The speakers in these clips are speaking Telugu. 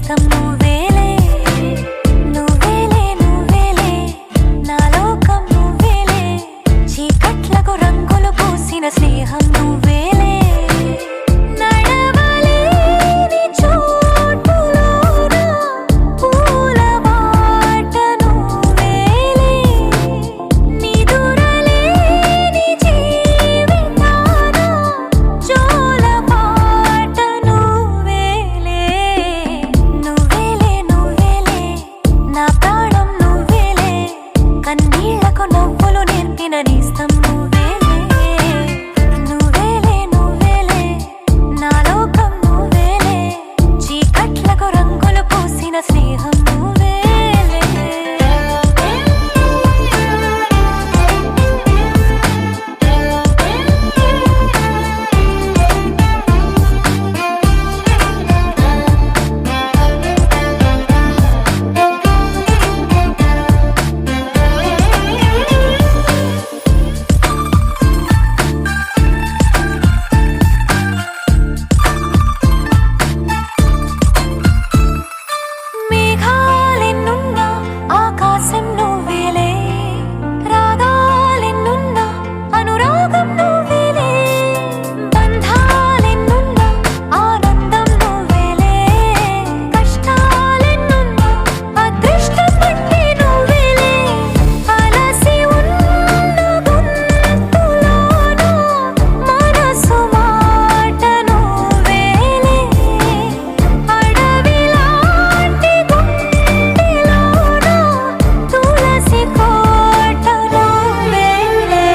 నేస్తం నువ్వేలే నువ్వేలే నువ్వేలే నా లోకం నువ్వేలే చీకట్లకు రంగులు పూసిన స్నేహం నువ్వేలే నడవలేని చోటులోన పూల బాట నువ్వేలే నిదురలేని జీవితాన జోల పాట నువ్వేలే నువ్వేలే నువ్వేలే నా ప్రాణం నువ్వేలే కన్నీళ్లకు నవ్వులు నేర్పిన నేస్తం నువ్వేలే నువ్వేలే నువ్వేలే నా లోకం నువ్వేలే చీకట్లకు రంగులు పూసిన స్నేహం నువ్వేలే మేఘాలెన్నున్నా ఆకాశం నువ్వేలే రాగాలెన్నున్నా అనురాగం నువ్వేలే బంధాలెన్నున్నా ఆనందం నువ్వేలే కష్టాలెన్నున్నా అదృష్టం అంటే నువ్వేలే అలసి ఉన్న గొంతులోన మనసు మాట నువ్వేలే అడవిలాంటి గుండెలోన తులసి కోట నువ్వేలే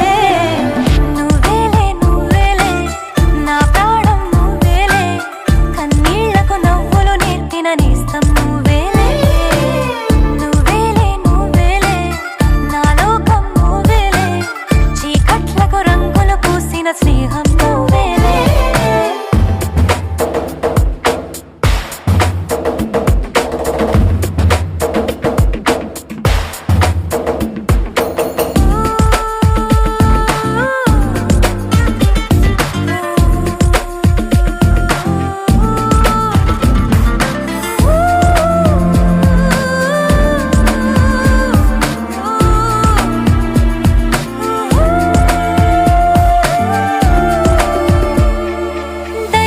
నువ్వేలే నువ్వేలే నా ప్రాణం నువ్వేలే కన్నీళ్లకు నవ్వులు నేర్పిన నేస్తం నువ్వేలే నువ్వేలే నువ్వేలే నా లోకం నువ్వేలే చీకట్లకు రంగులు పూసిన స్నేహం నువ్వేలే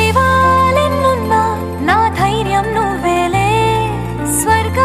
దైవాలెన్నున్నా నా ధైర్యం నువ్వేలే స్వర్గ